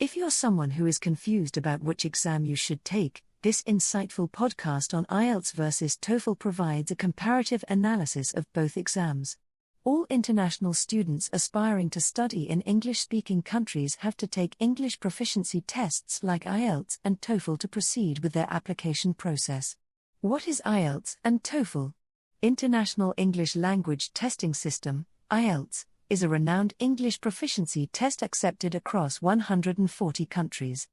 If you're someone who is confused about which exam you should take, this insightful podcast on IELTS vs TOEFL provides a comparative analysis of both exams. All international students aspiring to study in English-speaking countries have to take English proficiency tests like IELTS and TOEFL to proceed with their application process. What is IELTS and TOEFL? International English Language Testing System, IELTS, is a renowned English proficiency test accepted across 140 countries.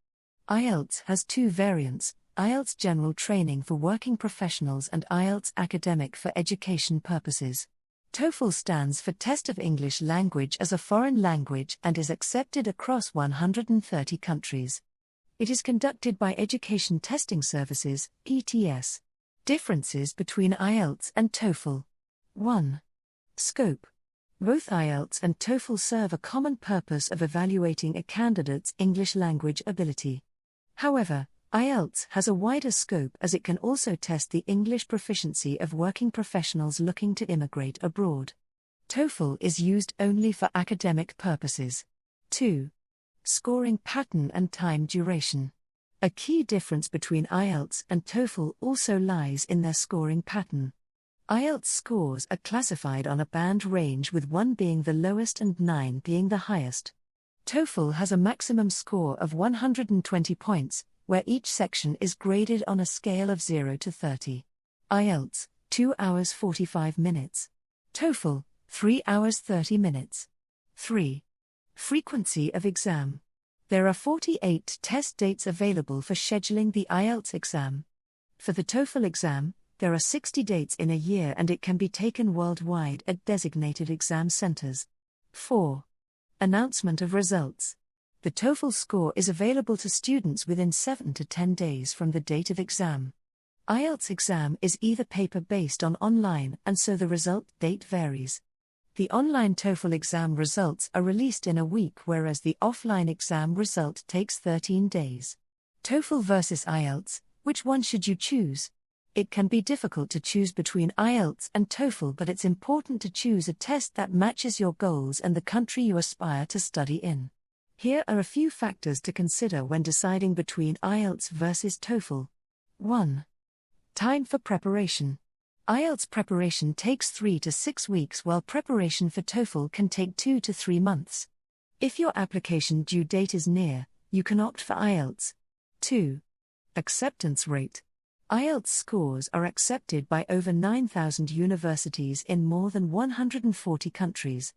IELTS has two variants, IELTS General Training for Working Professionals and IELTS Academic for Education Purposes. TOEFL stands for Test of English Language as a Foreign Language and is accepted across 130 countries. It is conducted by Education Testing Services, ETS. Differences between IELTS and TOEFL. 1. Scope. Both IELTS and TOEFL serve a common purpose of evaluating a candidate's English language ability. However, IELTS has a wider scope as it can also test the English proficiency of working professionals looking to immigrate abroad. TOEFL is used only for academic purposes. 2. Scoring pattern and time duration. A key difference between IELTS and TOEFL also lies in their scoring pattern. IELTS scores are classified on a band range, with 1 being the lowest and 9 being the highest. TOEFL has a maximum score of 120 points, where each section is graded on a scale of 0 to 30. IELTS, 2 hours 45 minutes. TOEFL, 3 hours 30 minutes. 3. Frequency of exam. There are 48 test dates available for scheduling the IELTS exam. For the TOEFL exam, there are 60 dates in a year and it can be taken worldwide at designated exam centers. 4. Announcement of results. The TOEFL score is available to students within 7 to 10 days from the date of exam. IELTS exam is either paper-based or online, and so the result date varies. The online TOEFL exam results are released in a week, whereas the offline exam result takes 13 days. TOEFL versus IELTS, which one should you choose? It can be difficult to choose between IELTS and TOEFL, but it's important to choose a test that matches your goals and the country you aspire to study in. Here are a few factors to consider when deciding between IELTS versus TOEFL. 1. Time for preparation. IELTS preparation takes 3 to 6 weeks, while preparation for TOEFL can take 2 to 3 months. If your application due date is near, you can opt for IELTS. 2. Acceptance rate. IELTS scores are accepted by over 9,000 universities in more than 140 countries.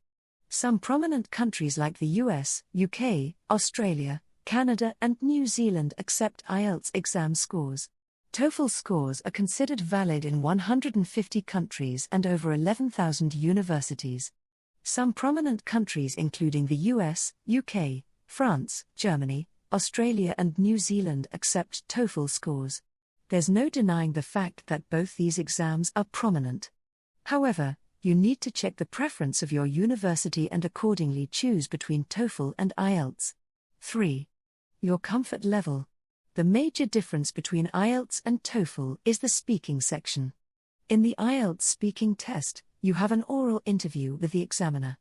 Some prominent countries like the US, UK, Australia, Canada and New Zealand accept IELTS exam scores. TOEFL scores are considered valid in 150 countries and over 11,000 universities. Some prominent countries including the US, UK, France, Germany, Australia and New Zealand accept TOEFL scores. There's no denying the fact that both these exams are prominent. However, you need to check the preference of your university and accordingly choose between TOEFL and IELTS. 3. Your comfort level. The major difference between IELTS and TOEFL is the speaking section. In the IELTS speaking test, you have an oral interview with the examiner.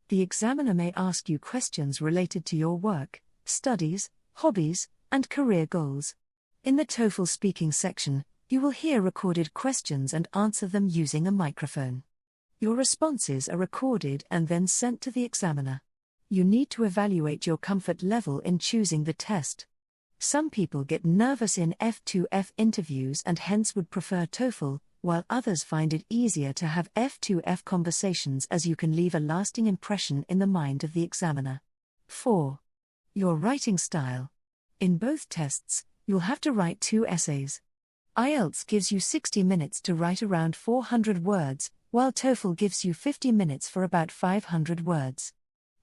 The examiner may ask you questions related to your work, studies, hobbies, and career goals. In the TOEFL speaking section, you will hear recorded questions and answer them using a microphone. Your responses are recorded and then sent to the examiner. You need to evaluate your comfort level in choosing the test. Some people get nervous in F2F interviews and hence would prefer TOEFL, while others find it easier to have F2F conversations as you can leave a lasting impression in the mind of the examiner. 4. Your writing style. In both tests, you'll have to write 2 essays. IELTS gives you 60 minutes to write around 400 words, while TOEFL gives you 50 minutes for about 500 words.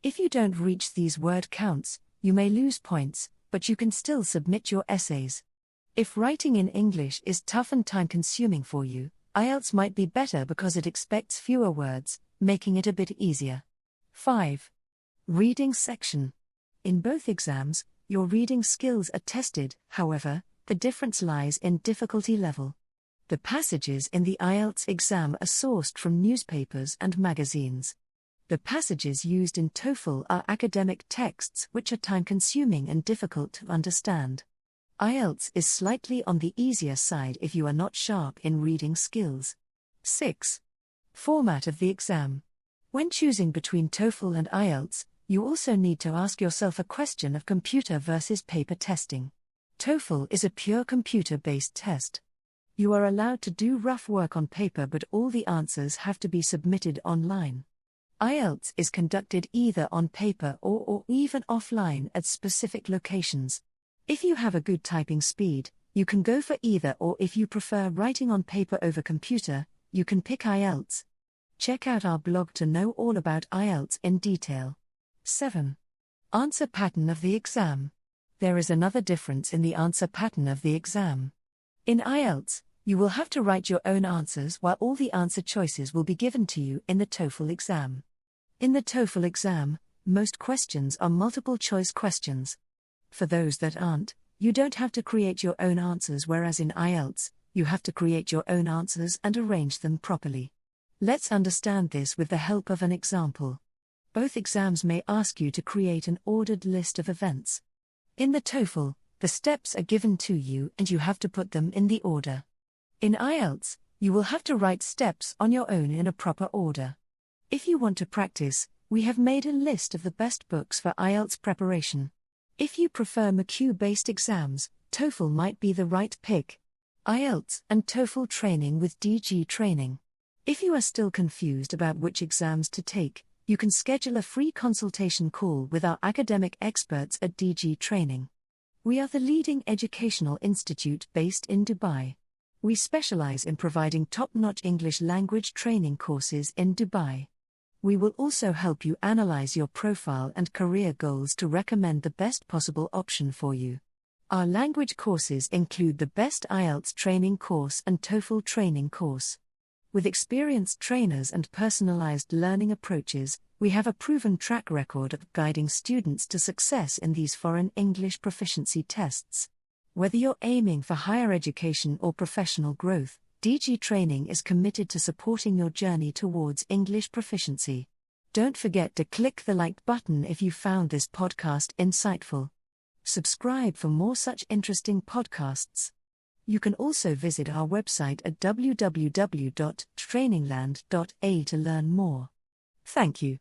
If you don't reach these word counts, you may lose points, but you can still submit your essays. If writing in English is tough and time-consuming for you, IELTS might be better because it expects fewer words, making it a bit easier. 5. Reading section. In both exams, your reading skills are tested, however, the difference lies in difficulty level. The passages in the IELTS exam are sourced from newspapers and magazines. The passages used in TOEFL are academic texts which are time-consuming and difficult to understand. IELTS is slightly on the easier side if you are not sharp in reading skills. 6. Format of the exam. When choosing between TOEFL and IELTS, you also need to ask yourself a question of computer versus paper testing. TOEFL is a pure computer-based test. You are allowed to do rough work on paper, but all the answers have to be submitted online. IELTS is conducted either on paper or even offline at specific locations. If you have a good typing speed, you can go for either, or if you prefer writing on paper over computer, you can pick IELTS. Check out our blog to know all about IELTS in detail. 7. Answer pattern of the exam. There is another difference in the answer pattern of the exam. In IELTS, you will have to write your own answers, while all the answer choices will be given to you in the TOEFL exam. In the TOEFL exam, most questions are multiple choice questions. For those that aren't, you don't have to create your own answers, whereas in IELTS, you have to create your own answers and arrange them properly. Let's understand this with the help of an example. Both exams may ask you to create an ordered list of events. In the TOEFL, the steps are given to you and you have to put them in the order. In IELTS, you will have to write steps on your own in a proper order. If you want to practice, we have made a list of the best books for IELTS preparation. If you prefer McQ-based exams, TOEFL might be the right pick. IELTS and TOEFL training with DG Training. If you are still confused about which exams to take, you can schedule a free consultation call with our academic experts at DG Training. We are the leading educational institute based in Dubai. We specialize in providing top-notch English language training courses in Dubai. We will also help you analyze your profile and career goals to recommend the best possible option for you. Our language courses include the Best IELTS Training Course and TOEFL Training Course. With experienced trainers and personalized learning approaches, we have a proven track record of guiding students to success in these foreign English proficiency tests. Whether you're aiming for higher education or professional growth, DG Training is committed to supporting your journey towards English proficiency. Don't forget to click the like button if you found this podcast insightful. Subscribe for more such interesting podcasts. You can also visit our website at www.trainingland.a to learn more. Thank you.